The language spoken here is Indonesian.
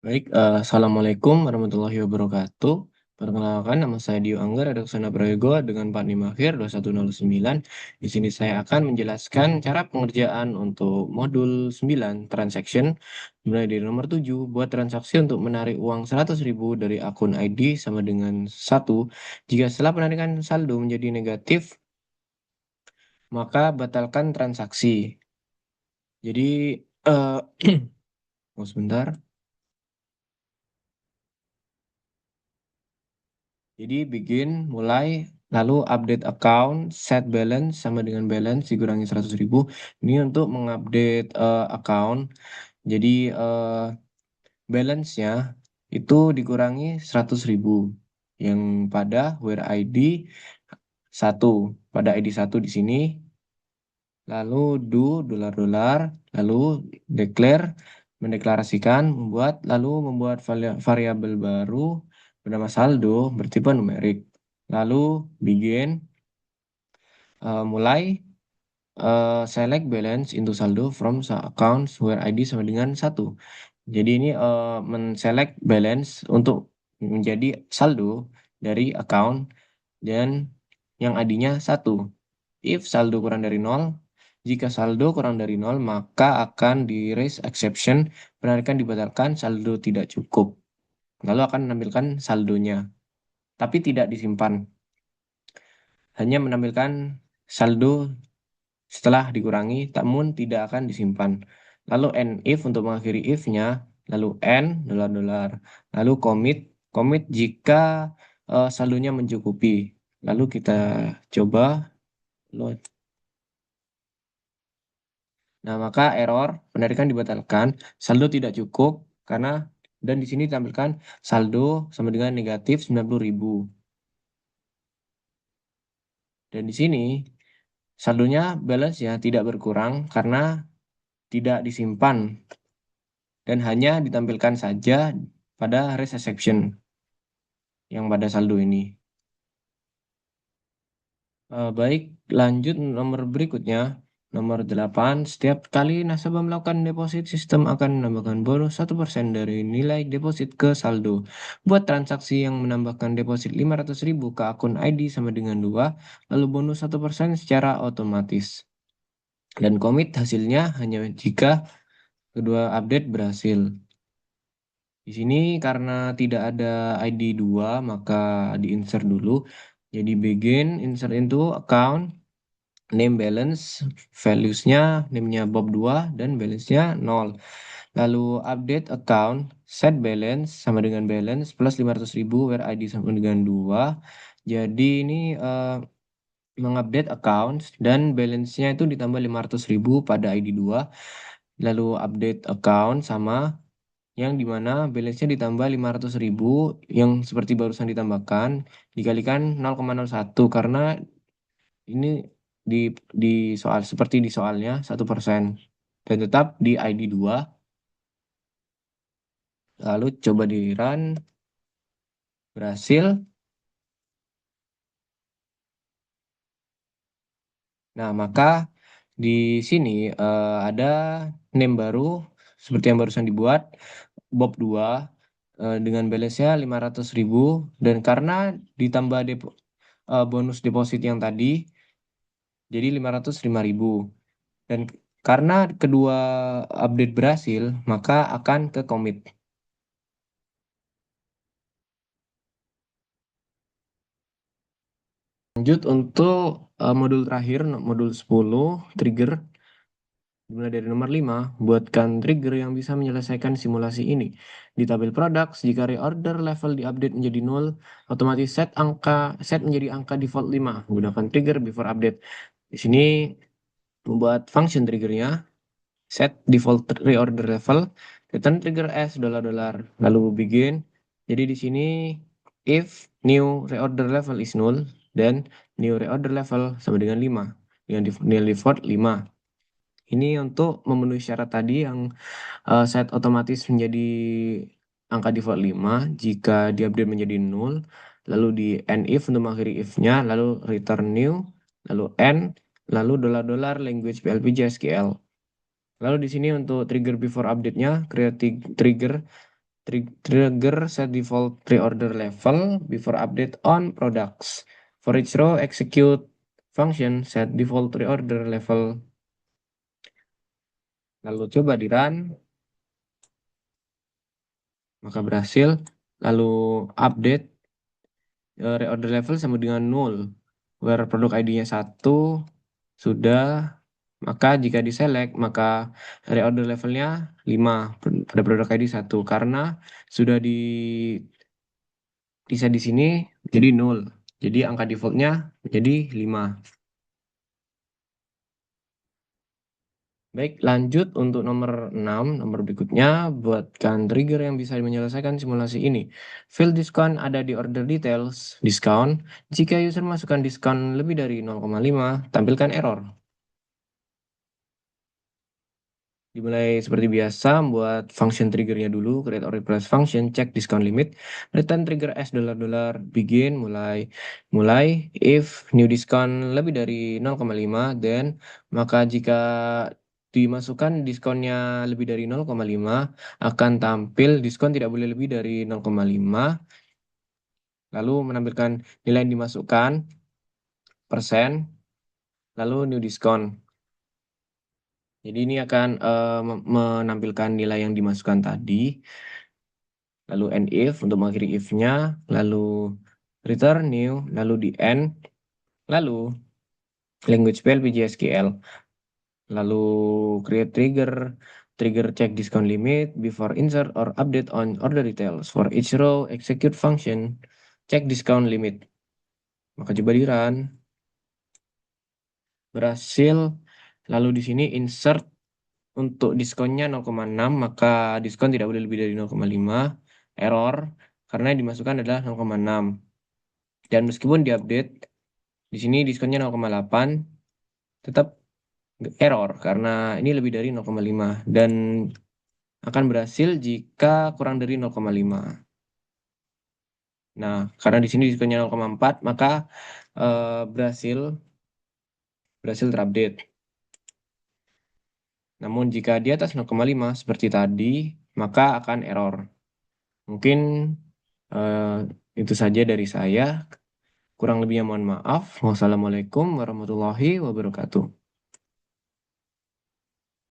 Baik, Assalamualaikum warahmatullahi wabarakatuh. Perkenalkan, nama saya Dio Angga, Redaksana Prayogo dengan Pak NIM akhir 2109. Di sini saya akan menjelaskan cara pengerjaan untuk modul 9 transaction, mulai dari nomor 7, buat transaksi untuk menarik uang 100.000 dari akun ID sama dengan 1. Jika setelah penarikan saldo menjadi negatif, maka batalkan transaksi. Jadi, eh oh, sebentar. Jadi bikin, mulai, lalu update account, set balance sama dengan balance dikurangi 100.000. Ini untuk mengupdate account. Jadi balance-nya itu dikurangi 100.000. Yang pada where ID 1. Pada ID 1 di sini. Lalu do dolar-dolar. Lalu declare, mendeklarasikan, lalu membuat variabel baru bernama saldo bertipe numerik. Lalu begin, mulai, select balance into saldo from accounts where ID sama dengan 1. Jadi ini men-select balance untuk menjadi saldo dari account dan yang ID-nya 1. If saldo kurang dari 0, jika saldo kurang dari 0, maka akan di raise exception, penarikan dibatalkan, saldo tidak cukup. Lalu akan menampilkan saldonya, tapi tidak disimpan. Hanya menampilkan saldo setelah dikurangi, namun tidak akan disimpan. Lalu end if untuk mengakhiri if-nya, lalu end dolar-dolar, lalu commit jika saldonya mencukupi. Lalu kita coba load. Nah, maka error penarikan dibatalkan, saldo tidak cukup karena dan di sini ditampilkan saldo sama dengan negatif 90.000. Dan di sini saldonya balance ya tidak berkurang karena tidak disimpan dan hanya ditampilkan saja pada raise exception yang pada saldo ini. Baik, lanjut nomor berikutnya. Nomor 8, setiap kali nasabah melakukan deposit, sistem akan menambahkan bonus 1% dari nilai deposit ke saldo. Buat transaksi yang menambahkan deposit 500.000 ke akun ID sama dengan 2, lalu bonus 1% secara otomatis. Dan komit hasilnya hanya jika kedua update berhasil. Di sini karena tidak ada ID 2, maka di-insert dulu. Jadi begin, insert into account, name balance, values-nya, name-nya Bob 2, dan balance-nya 0. Lalu update account, set balance sama dengan balance plus 500.000 where ID sama dengan 2. Jadi ini mengupdate account dan balance-nya itu ditambah 500.000 pada ID 2. Lalu update account sama yang dimana balance-nya ditambah 500.000 yang seperti barusan ditambahkan dikalikan 0,01 karena ini di di soal seperti di soalnya 1% dan tetap di ID 2. Lalu coba di run, berhasil. Nah, maka di sini ada name baru seperti yang barusan dibuat, Bob 2, dengan balance-nya 500.000 dan karena ditambah bonus deposit yang tadi jadi 505.000. Dan karena kedua update berhasil, maka akan ke commit. Lanjut untuk modul terakhir, modul 10, trigger. Dimulai dari nomor 5, buatkan trigger yang bisa menyelesaikan simulasi ini. Di tabel products, jika reorder level diupdate menjadi 0, otomatis set menjadi angka default 5. Menggunakan trigger before update. Di sini membuat function triggernya, set default reorder level, return trigger as dolar-dolar, lalu begin. Jadi di sini if new reorder level is null, dan new reorder level sama dengan 5. Dengan nilai default 5. Ini untuk memenuhi syarat tadi yang set otomatis menjadi angka default 5 jika diupdate menjadi 0, lalu di end if untuk mengakhiri if-nya, lalu return new, lalu end, lalu dolar-dolar language PLP JSQL. Lalu di sini untuk trigger before update-nya, create trigger Trigger set default pre-order level before update on products. For each row, execute function set default pre-order level. Lalu coba di run, maka berhasil. Lalu update reorder level sama dengan null. Where produk ID-nya 1 sudah, maka jika diselect, maka reorder levelnya 5 pada produk ID 1 karena sudah di di sini jadi nol. Jadi angka defaultnya menjadi 5. Baik, lanjut untuk nomor 6, nomor berikutnya, buatkan trigger yang bisa menyelesaikan simulasi ini. Fill diskon ada di order details, diskon. Jika user masukkan diskon lebih dari 0,5, tampilkan error. Dimulai seperti biasa, buat function triggernya dulu, create or replace function, cek diskon limit, return trigger as dollar dollar, begin, mulai, if new diskon lebih dari 0,5, then, maka jika dimasukkan diskonnya lebih dari 0,5, akan tampil diskon tidak boleh lebih dari 0,5, lalu menampilkan nilai yang dimasukkan, persen, lalu new diskon. Jadi ini akan menampilkan nilai yang dimasukkan tadi. Lalu end if untuk mengakhiri if-nya, lalu return new, lalu di end, lalu language file PGSQL, lalu create trigger check discount limit before insert or update on order details. For each row, execute function check discount limit. Maka coba di run, berhasil. Lalu di sini insert untuk diskonnya 0,6, maka diskon tidak boleh lebih dari 0,5. Error karena yang dimasukkan adalah 0,6. Dan meskipun diupdate, di sini diskonnya 0,8, tetap error karena ini lebih dari 0,5 dan akan berhasil jika kurang dari 0,5. Nah, karena di sini diskonnya 0,4, maka berhasil terupdate. Namun jika di atas 0,5 seperti tadi, maka akan error. Mungkin eh, itu saja dari saya. Kurang lebihnya mohon maaf. Wassalamualaikum warahmatullahi wabarakatuh.